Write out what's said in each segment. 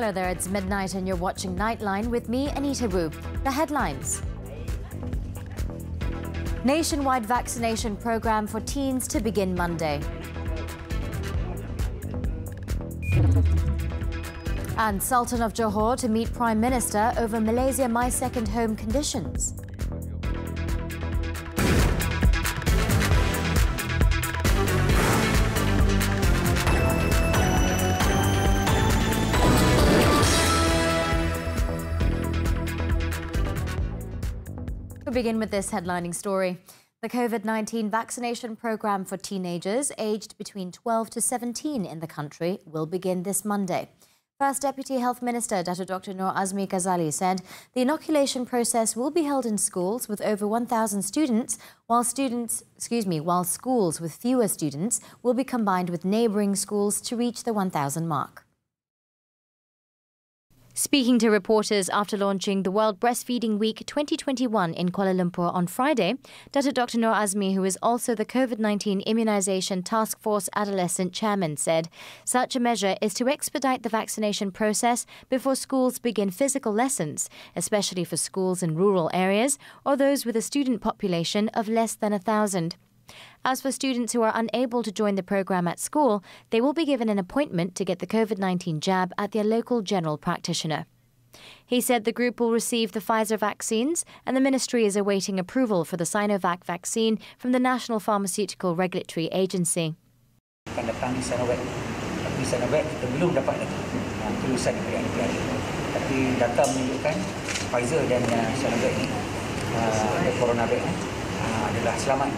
Hello there, it's midnight and you're watching Nightline with me, Anita. The headlines. Nationwide vaccination program for teens to begin Monday. And Sultan of Johor to meet Prime Minister over Malaysia My Second Home conditions. We'll begin with this headlining story. The COVID-19 vaccination program for teenagers aged between 12 to 17 in the country will begin this Monday. First Deputy Health Minister Dr. Noor Azmi Ghazali said the inoculation process will be held in schools with over 1,000 students, while schools with fewer students will be combined with neighbouring schools to reach the 1,000 mark. Speaking to reporters after launching the World Breastfeeding Week 2021 in Kuala Lumpur on Friday, Dr. Noor Azmi, who is also the COVID-19 Immunisation Task Force Adolescent Chairman, said such a measure is to expedite the vaccination process before schools begin physical lessons, especially for schools in rural areas or those with a student population of less than 1,000. As for students who are unable to join the program at school, they will be given an appointment to get the COVID-19 jab at their local general practitioner. He said the group will receive the Pfizer vaccines and the ministry is awaiting approval for the Sinovac vaccine from the National Pharmaceutical Regulatory Agency. Akan datang di Sinovac, tapi Sinovac kita belum dapat lagi kelulusan daripada NPI. Tapi data menunjukkan Pfizer dan Sinovac ini, Coronavac adalah selamat.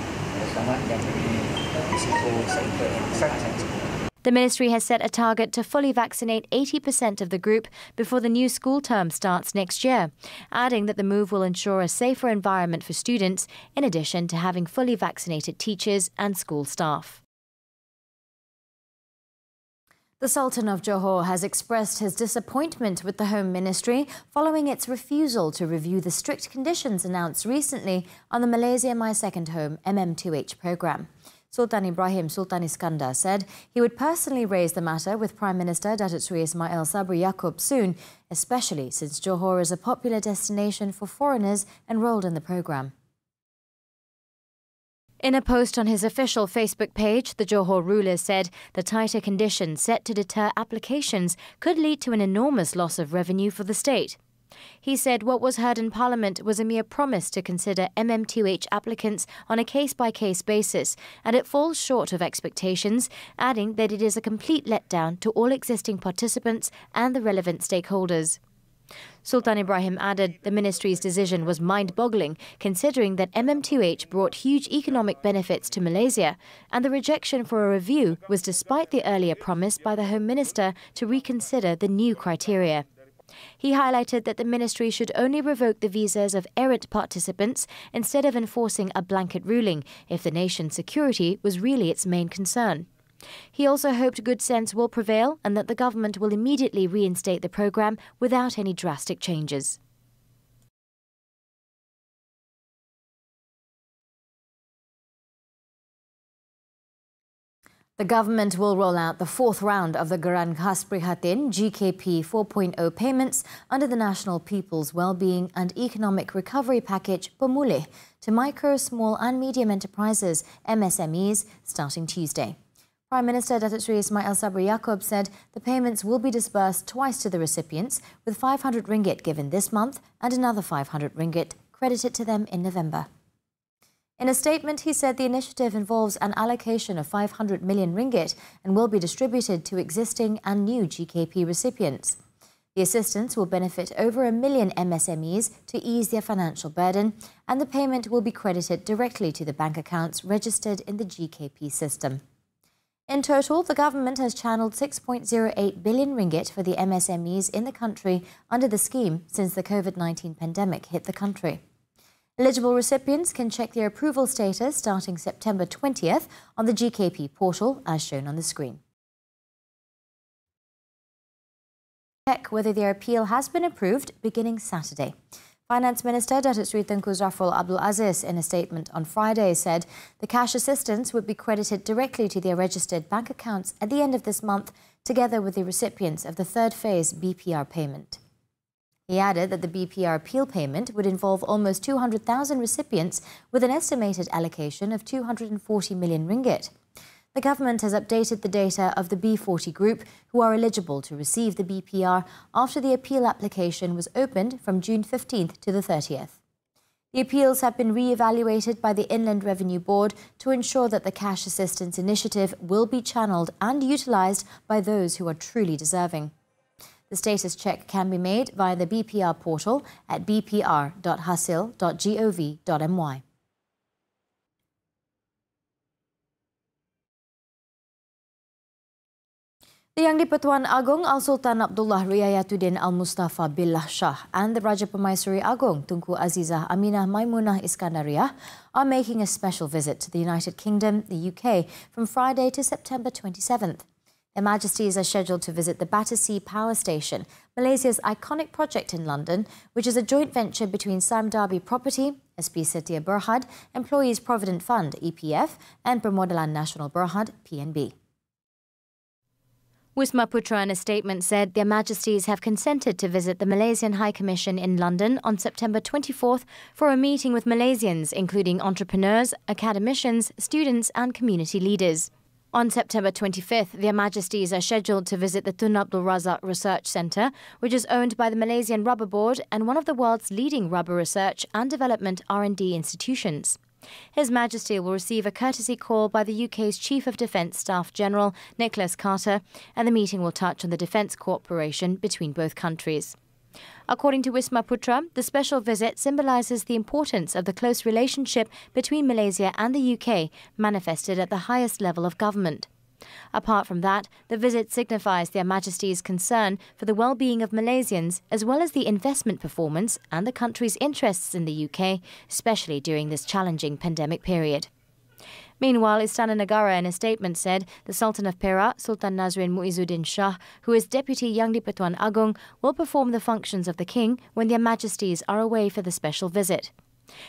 The ministry has set a target to fully vaccinate 80% of the group before the new school term starts next year, adding that the move will ensure a safer environment for students, in addition to having fully vaccinated teachers and school staff. The Sultan of Johor has expressed his disappointment with the Home Ministry following its refusal to review the strict conditions announced recently on the Malaysia My Second Home MM2H program. Sultan Ibrahim Sultan Iskandar said he would personally raise the matter with Prime Minister Datuk Seri Ismail Sabri Yaakob soon, especially since Johor is a popular destination for foreigners enrolled in the program. In a post on his official Facebook page, the Johor ruler said the tighter conditions set to deter applications could lead to an enormous loss of revenue for the state. He said what was heard in Parliament was a mere promise to consider MM2H applicants on a case-by-case basis, and it falls short of expectations, adding that it is a complete letdown to all existing participants and the relevant stakeholders. Sultan Ibrahim added the ministry's decision was mind-boggling, considering that MM2H brought huge economic benefits to Malaysia, and the rejection for a review was despite the earlier promise by the Home Minister to reconsider the new criteria. He highlighted that the ministry should only revoke the visas of errant participants instead of enforcing a blanket ruling if the nation's security was really its main concern. He also hoped good sense will prevail and that the government will immediately reinstate the program without any drastic changes. The government will roll out the fourth round of the Geran Khas Prihatin GKP 4.0 payments under the National People's Wellbeing and Economic Recovery Package Pemulih to micro, small and medium enterprises MSMEs starting Tuesday. Prime Minister Datuk Seri Ismail Sabri Yaakob said the payments will be disbursed twice to the recipients, with 500 ringgit given this month and another 500 ringgit credited to them in November. In a statement, he said the initiative involves an allocation of 500 million ringgit and will be distributed to existing and new GKP recipients. The assistance will benefit over 1 million MSMEs to ease their financial burden, and the payment will be credited directly to the bank accounts registered in the GKP system. In total, the government has channeled 6.08 billion ringgit for the MSMEs in the country under the scheme since the COVID-19 pandemic hit the country. Eligible recipients can check their approval status starting September 20th on the GKP portal, as shown on the screen. Check whether their appeal has been approved beginning Saturday. Finance Minister Datuk Seri Tengku Zafrul Abdul Aziz, in a statement on Friday, said the cash assistance would be credited directly to their registered bank accounts at the end of this month together with the recipients of the third phase BPR payment. He added that the BPR appeal payment would involve almost 200,000 recipients with an estimated allocation of 240 million ringgit. The government has updated the data of the B40 group who are eligible to receive the BPR after the appeal application was opened from June 15th to the 30th. The appeals have been re-evaluated by the Inland Revenue Board to ensure that the cash assistance initiative will be channelled and utilised by those who are truly deserving. The status check can be made via the BPR portal at bpr.hasil.gov.my. The Yang di-Pertuan Agong Al-Sultan Abdullah Riayatuddin Al-Mustafa Billah Shah and the Raja Permaisuri Agong Tunku Azizah Aminah Maimunah Iskandariah are making a special visit to the United Kingdom, the UK, from Friday to September 27th. Their Majesties are scheduled to visit the Battersea Power Station, Malaysia's iconic project in London, which is a joint venture between Sam Darby Property, SP Setia Berhad, Employees Provident Fund, EPF, and Permodalan Nasional Berhad, PNB. Wisma Putra in a statement said their Majesties have consented to visit the Malaysian High Commission in London on September 24th for a meeting with Malaysians, including entrepreneurs, academicians, students and community leaders. On September 25th, their Majesties are scheduled to visit the Tun Abdul Razak Research Centre, which is owned by the Malaysian Rubber Board and one of the world's leading rubber research and development R&D institutions. His Majesty will receive a courtesy call by the UK's Chief of Defence Staff General, Nicholas Carter, and the meeting will touch on the defence cooperation between both countries. According to Wisma Putra, the special visit symbolises the importance of the close relationship between Malaysia and the UK, manifested at the highest level of government. Apart from that, the visit signifies their Majesty's concern for the well-being of Malaysians, as well as the investment performance and the country's interests in the UK, especially during this challenging pandemic period. Meanwhile, Istana Negara in a statement said the Sultan of Perak, Sultan Nazrin Muizzuddin Shah, who is Deputy Yang di-Pertuan Agong, will perform the functions of the King when their Majesties are away for the special visit.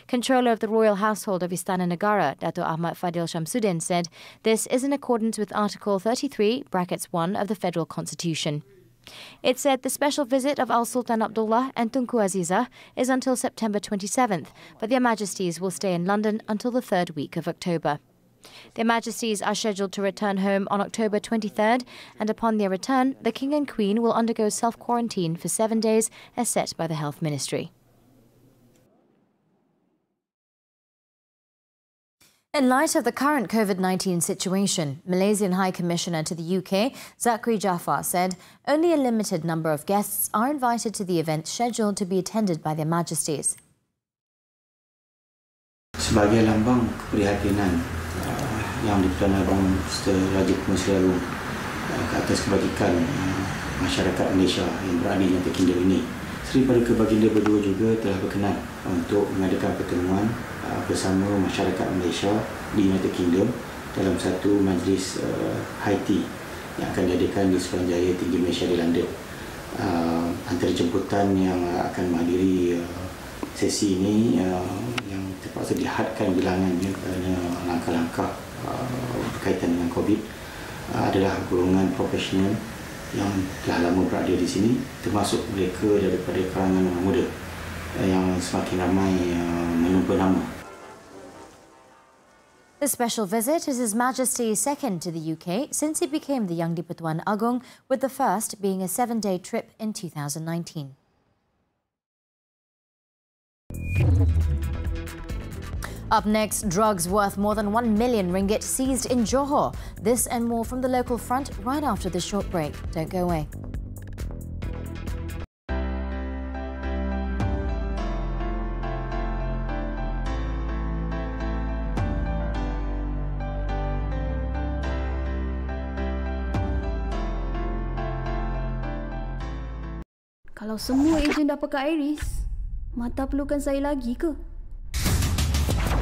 Controller of the Royal Household of Istana Negara, Dato' Ahmad Fadil Shamsuddin, said this is in accordance with Article 33(1) of the Federal Constitution. It said the special visit of Al-Sultan Abdullah and Tunku Azizah is until September 27th, but their Majesties will stay in London until the third week of October. Their Majesties are scheduled to return home on October 23rd, and upon their return, the King and Queen will undergo self-quarantine for 7 days as set by the Health Ministry. In light of the current COVID-19 situation, Malaysian High Commissioner to the UK, Zachary Jaafar, said only a limited number of guests are invited to the event scheduled to be attended by their Majesties. Sebagai lambang keprihatinan yang di-Pertuan Agong Raja Permaisuri Agong ke atas kebajikan masyarakat Malaysia yang berada di United Kingdom ini, Seri Paduka Baginda berdua juga telah berkenan untuk mengadakan pertemuan bersama masyarakat Malaysia di United Kingdom dalam satu majlis high tea yang akan diadakan di Suruhanjaya Tinggi Malaysia di London. Antara jemputan yang akan menghadiri sesi ini yang terpaksa dihadkan bilangannya kerana langkah-langkah berkaitan dengan COVID adalah golongan profesional yang telah lama berada di sini, termasuk mereka daripada kalangan orang muda yang semakin ramai menumpa nama. The special visit is His Majesty's second to the UK since he became the Yang di-Pertuan Agong, with the first being a 7-day trip in 2019. Up next, drugs worth more than 1 million ringgit seized in Johor. This and more from the local front right after this short break. Don't go away. Kalau semua ejen dah pakai Iris, Mata perlukan saya lagi ke?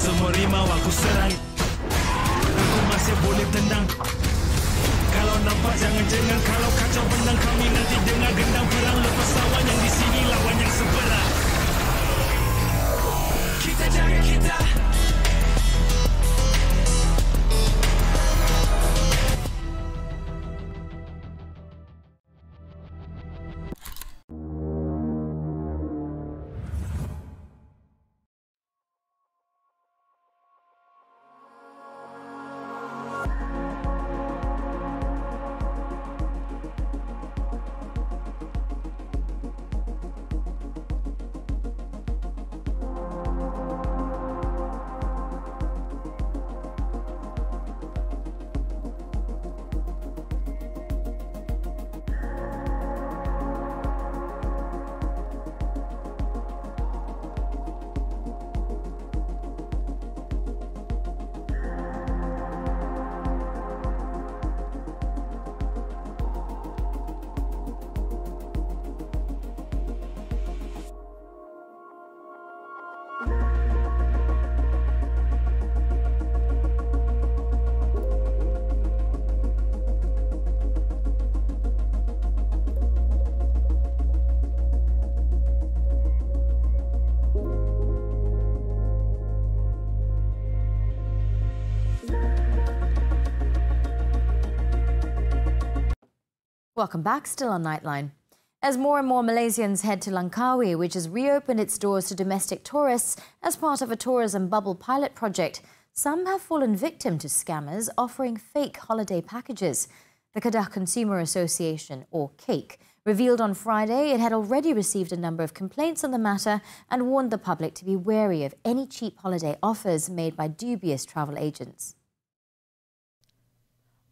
Semua rimau aku serang, aku masih boleh tendang. Kalau nampak jangan jengang, kalau kacau benang kami nanti dengar gendang perang. Lepas lawan yang di sini, lawan yang seberang. Kita jaga kita. Welcome back, still on Nightline. As more and more Malaysians head to Langkawi, which has reopened its doors to domestic tourists as part of a tourism bubble pilot project, some have fallen victim to scammers offering fake holiday packages. The Kedah Consumer Association, or CAKE, revealed on Friday it had already received a number of complaints on the matter and warned the public to be wary of any cheap holiday offers made by dubious travel agents.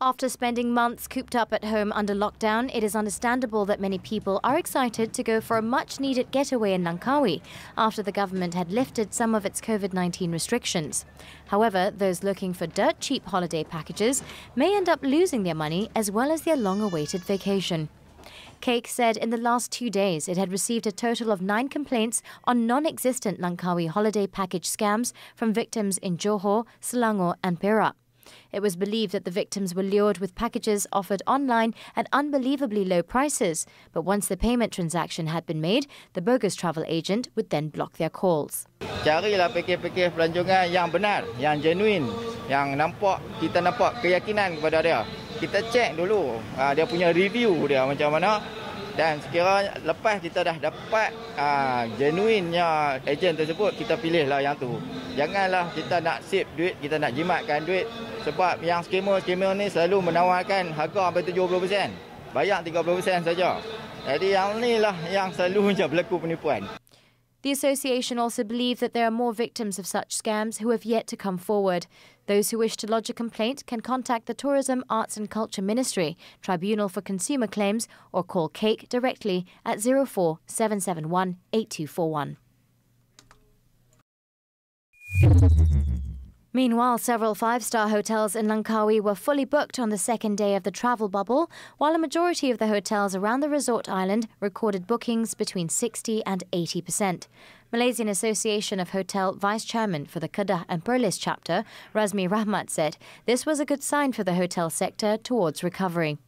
After spending months cooped up at home under lockdown, it is understandable that many people are excited to go for a much-needed getaway in Langkawi after the government had lifted some of its COVID-19 restrictions. However, those looking for dirt-cheap holiday packages may end up losing their money as well as their long-awaited vacation. CAKE said in the last 2 days it had received a total of 9 complaints on non-existent Langkawi holiday package scams from victims in Johor, Selangor and Perak. It was believed that the victims were lured with packages offered online at unbelievably low prices, but once the payment transaction had been made, the bogus travel agent would then block their calls. Carilah pakej-pakej pelancongan yang benar, yang genuine, yang kita nampak keyakinan kepada dia. Kita cek dulu dia punya review dia macam mana, dan sekiranya lepas kita dah dapat genuinenya ejen tersebut, kita pilihlah yang tu. Janganlah kita nak sip duit, kita nak jimatkan duit. Sebab yang skamer ni selalu menawarkan harga sampai 70%. Bayar 30% saja. Jadi yang ni lah yang selalu berlaku penipuan. The association also believes that there are more victims of such scams who have yet to come forward. Those who wish to lodge a complaint can contact the Tourism, Arts and Culture Ministry, Tribunal for Consumer Claims, or call CAKE directly at 04 771 8241. Meanwhile, several five-star hotels in Langkawi were fully booked on the second day of the travel bubble, while a majority of the hotels around the resort island recorded bookings between 60% and 80%. Malaysian Association of Hotel Vice Chairman for the Kedah and Perlis chapter, Razmi Rahmat, said this was a good sign for the hotel sector towards recovery.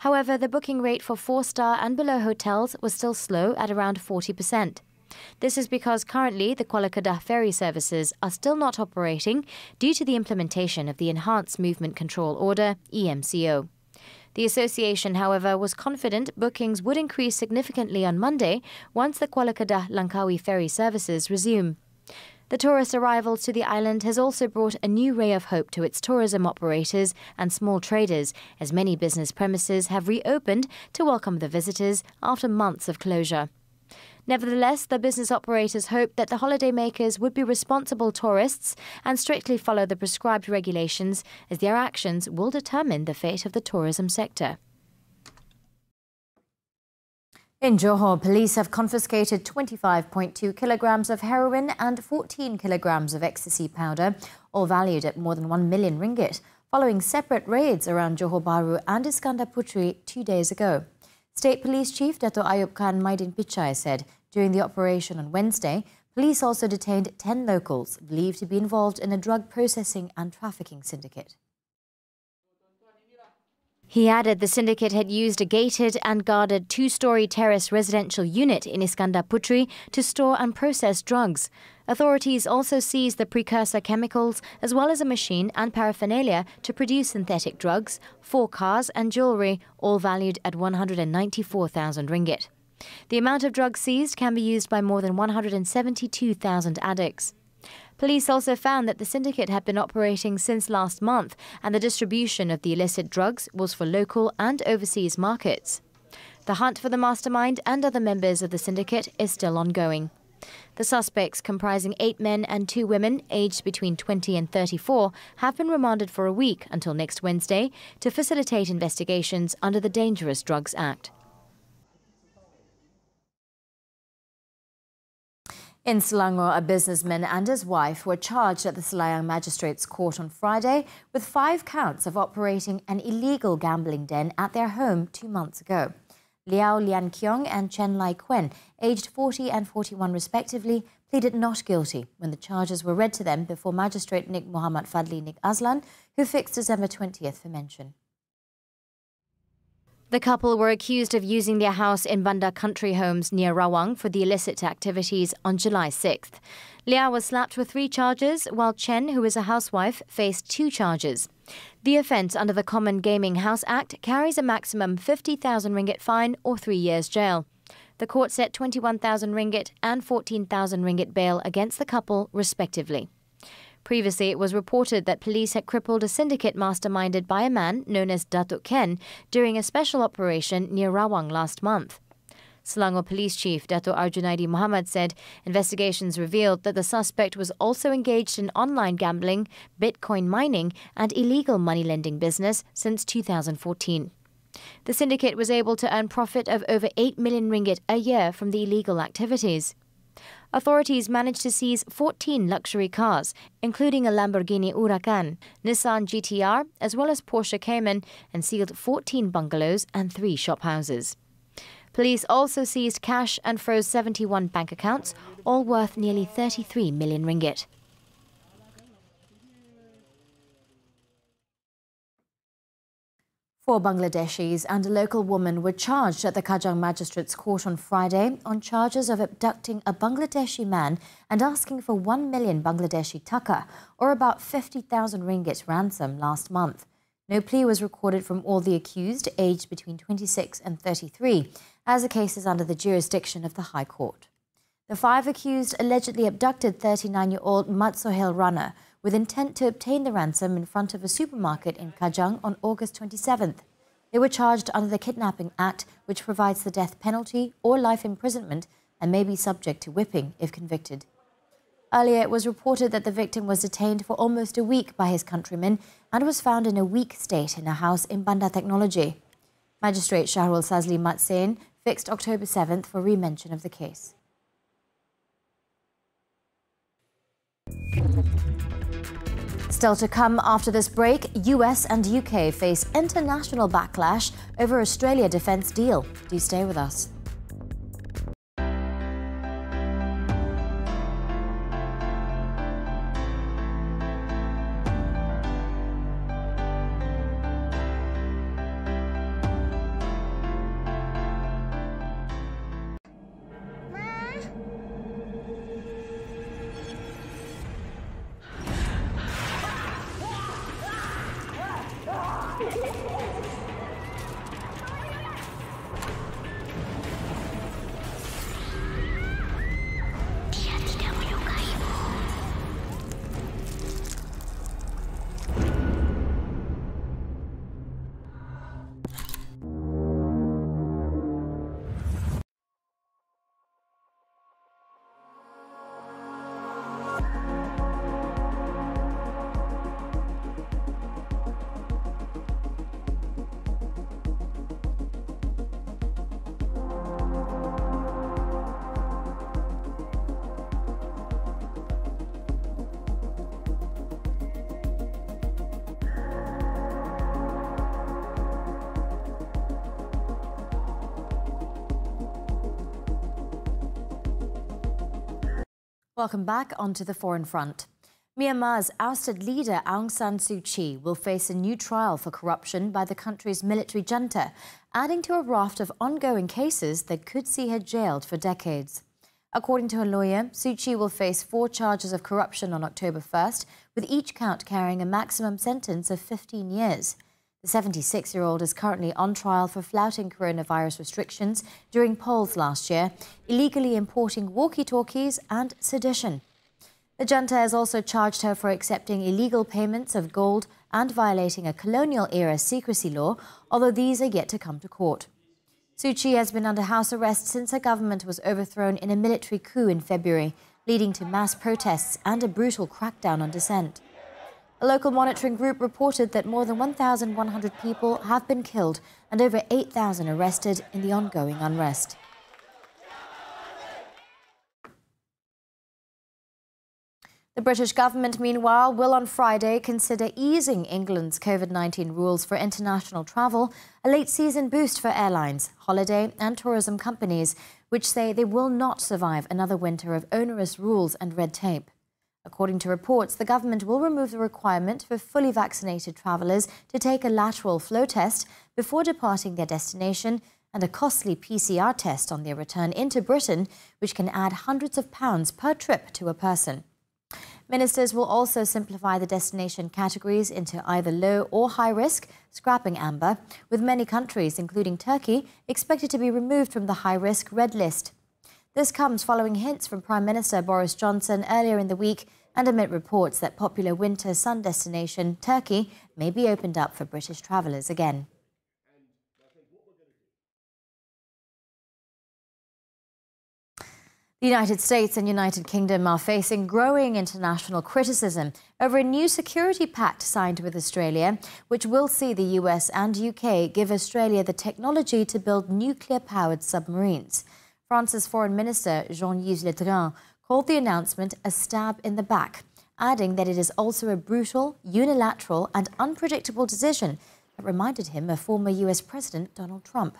However, the booking rate for 4-star and below hotels was still slow at around 40%. This is because currently the Kuala Kedah ferry services are still not operating due to the implementation of the Enhanced Movement Control Order, EMCO. The association, however, was confident bookings would increase significantly on Monday once the Kuala Kedah Langkawi ferry services resume. The tourist arrivals to the island has also brought a new ray of hope to its tourism operators and small traders, as many business premises have reopened to welcome the visitors after months of closure. Nevertheless, the business operators hope that the holidaymakers would be responsible tourists and strictly follow the prescribed regulations, as their actions will determine the fate of the tourism sector. In Johor, police have confiscated 25.2 kilograms of heroin and 14 kilograms of ecstasy powder, all valued at more than 1 million ringgit, following separate raids around Johor Bahru and Iskandar Puteri 2 days ago. State Police Chief Dato' Ayub Khan Maidin Pichai said during the operation on Wednesday, police also detained 10 locals believed to be involved in a drug processing and trafficking syndicate. He added the syndicate had used a gated and guarded 2-story terrace residential unit in Iskandar Puteri to store and process drugs. Authorities also seized the precursor chemicals as well as a machine and paraphernalia to produce synthetic drugs, 4 cars and jewellery, all valued at 194,000 ringgit. The amount of drugs seized can be used by more than 172,000 addicts. Police also found that the syndicate had been operating since last month and the distribution of the illicit drugs was for local and overseas markets. The hunt for the mastermind and other members of the syndicate is still ongoing. The suspects, comprising 8 men and 2 women aged between 20 and 34, have been remanded for a week until next Wednesday to facilitate investigations under the Dangerous Drugs Act. In Selangor, a businessman and his wife were charged at the Selayang Magistrates Court on Friday with 5 counts of operating an illegal gambling den at their home 2 months ago. Liao Lian Kiong and Chen Lai Quen, aged 40 and 41 respectively, pleaded not guilty when the charges were read to them before Magistrate Nik Muhammad Fadli Nik Azlan, who fixed December 20th for mention. The couple were accused of using their house in Bandar Country Homes near Rawang for the illicit activities on July 6th. Liao was slapped with 3 charges, while Chen, who is a housewife, faced 2 charges. The offence under the Common Gaming House Act carries a maximum 50,000 ringgit fine or 3 years jail. The court set 21,000 ringgit and 14,000 ringgit bail against the couple, respectively. Previously, it was reported that police had crippled a syndicate masterminded by a man known as Datuk Ken during a special operation near Rawang last month. Selangor Police Chief Dato' Arjunaidi Muhammad said investigations revealed that the suspect was also engaged in online gambling, Bitcoin mining and illegal money lending business since 2014. The syndicate was able to earn profit of over 8 million ringgit a year from the illegal activities. Authorities managed to seize 14 luxury cars, including a Lamborghini Huracan, Nissan GTR, as well as Porsche Cayman, and sealed 14 bungalows and 3 shophouses. Police also seized cash and froze 71 bank accounts, all worth nearly 33 million ringgit. Four Bangladeshis and a local woman were charged at the Kajang Magistrates Court on Friday on charges of abducting a Bangladeshi man and asking for 1 million Bangladeshi taka, or about 50,000 ringgit ransom last month. No plea was recorded from all the accused, aged between 26 and 33, as the case is under the jurisdiction of the High Court. The 5 accused allegedly abducted 39-year-old Mat Sohail Rana with intent to obtain the ransom in front of a supermarket in Kajang on August 27th. They were charged under the Kidnapping Act, which provides the death penalty or life imprisonment and may be subject to whipping if convicted. Earlier, it was reported that the victim was detained for almost a week by his countrymen and was found in a weak state in a house in Bandar Technology. Magistrate Shahrul Sazli Matsain fixed October 7th for re-mention of the case. Still to come after this break, US and UK face international backlash over Australia defence deal. Do stay with us. Welcome back onto the foreign front. Myanmar's ousted leader Aung San Suu Kyi will face a new trial for corruption by the country's military junta, adding to a raft of ongoing cases that could see her jailed for decades. According to her lawyer, Suu Kyi will face 4 charges of corruption on October 1st, with each count carrying a maximum sentence of 15 years. The 76-year-old is currently on trial for flouting coronavirus restrictions during polls last year, illegally importing walkie-talkies and sedition. The junta has also charged her for accepting illegal payments of gold and violating a colonial-era secrecy law, although these are yet to come to court. Suu Kyi has been under house arrest since her government was overthrown in a military coup in February, leading to mass protests and a brutal crackdown on dissent. A local monitoring group reported that more than 1,100 people have been killed and over 8,000 arrested in the ongoing unrest. The British government, meanwhile, will on Friday consider easing England's COVID-19 rules for international travel, a late-season boost for airlines, holiday and tourism companies, which say they will not survive another winter of onerous rules and red tape. According to reports, the government will remove the requirement for fully vaccinated travellers to take a lateral flow test before departing their destination and a costly PCR test on their return into Britain, which can add hundreds of pounds per trip to a person. Ministers will also simplify the destination categories into either low or high risk, scrapping amber, with many countries, including Turkey, expected to be removed from the high risk red list. This comes following hints from Prime Minister Boris Johnson earlier in the week and amid reports that popular winter sun destination Turkey may be opened up for British travellers again. The United States and United Kingdom are facing growing international criticism over a new security pact signed with Australia, which will see the US and UK give Australia the technology to build nuclear-powered submarines. France's Foreign Minister Jean-Yves Le Drian called the announcement a stab in the back, adding that it is also a brutal, unilateral and unpredictable decision that reminded him of former US President Donald Trump.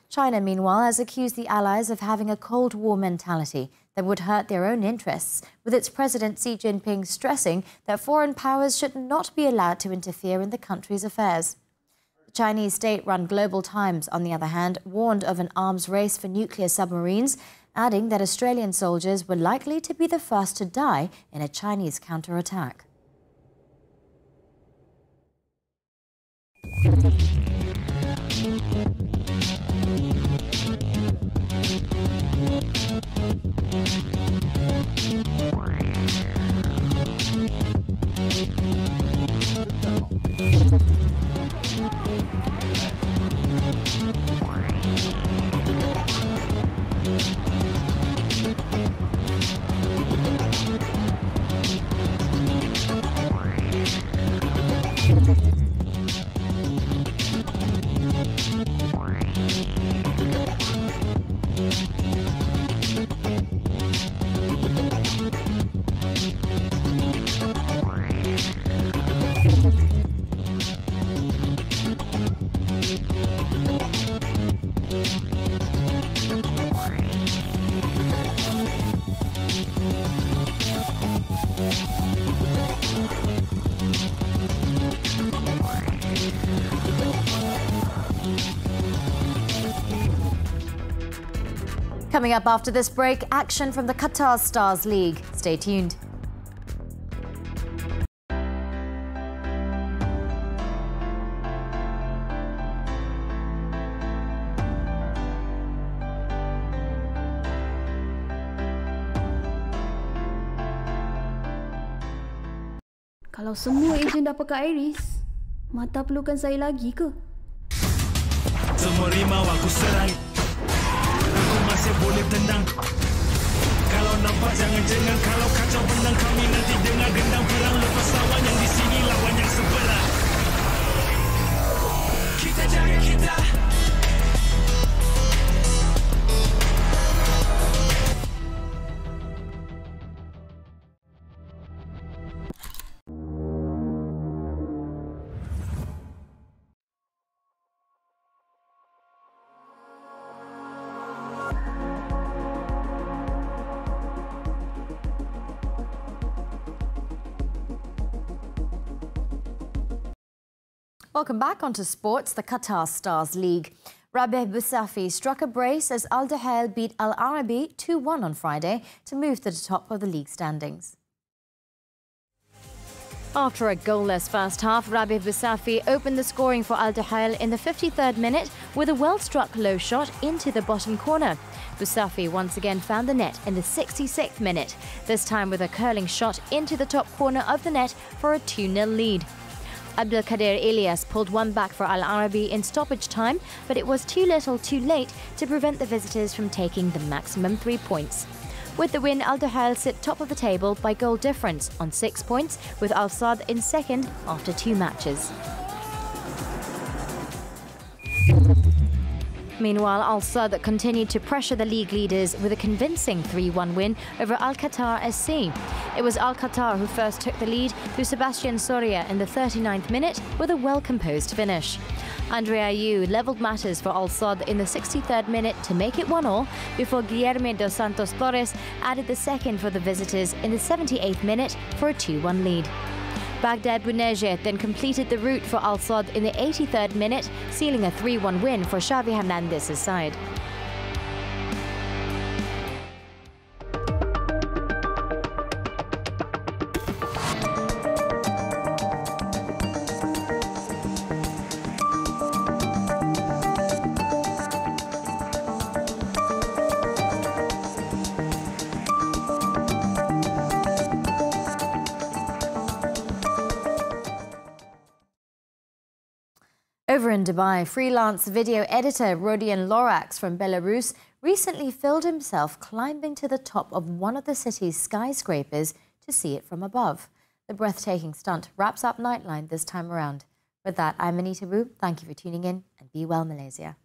China, meanwhile, has accused the Allies of having a Cold War mentality that would hurt their own interests, with its President Xi Jinping stressing that foreign powers should not be allowed to interfere in the country's affairs. The Chinese state-run Global Times, on the other hand, warned of an arms race for nuclear submarines, adding that Australian soldiers were likely to be the first to die in a Chinese counterattack. Coming up after this break, action from the Qatar Stars League. Stay tuned. Kalau semua ejen dah pakai Iris, Mata perlukan saya lagi ke? Semua rimau aku serai, aku masih boleh tendang. Kalau nampak jangan jengang, kalau kacau benang kami nanti dengar gendang perang. Lepas lawan yang di sini, lawan yang sebelah. Kita jaga kita. Welcome back onto sports. The Qatar Stars League. Rabih Bousafi struck a brace as Al Dahail beat Al Arabi 2-1 on Friday to move to the top of the league standings. After a goalless first half, Rabih Bousafi opened the scoring for Al Dahail in the 53rd minute with a well-struck low shot into the bottom corner. Bousafi once again found the net in the 66th minute, this time with a curling shot into the top corner of the net for a 2-0 lead. Abdelkader Elias pulled one back for Al Arabi in stoppage time, but it was too little too late to prevent the visitors from taking the maximum 3 points. With the win, Al Dahail sit top of the table by goal difference on 6 points, with Al Sadd in second after 2 matches. Meanwhile, Al Sadd continued to pressure the league leaders with a convincing 3-1 win over Al Qatar SC. It was Al Qatar who first took the lead through Sebastian Soria in the 39th minute with a well-composed finish. Andre Ayew levelled matters for Al Sadd in the 63rd minute to make it 1-1 before Guilherme dos Santos Torres added the second for the visitors in the 78th minute for a 2-1 lead. Baghdad Bounedjah then completed the route for Al Sadd in the 83rd minute, sealing a 3-1 win for Xavi Hernandez's side. Over in Dubai, freelance video editor Rodion Lorax from Belarus recently filmed himself climbing to the top of one of the city's skyscrapers to see it from above. The breathtaking stunt wraps up Nightline this time around. With that, I'm Anita. Thank you for tuning in and be well, Malaysia.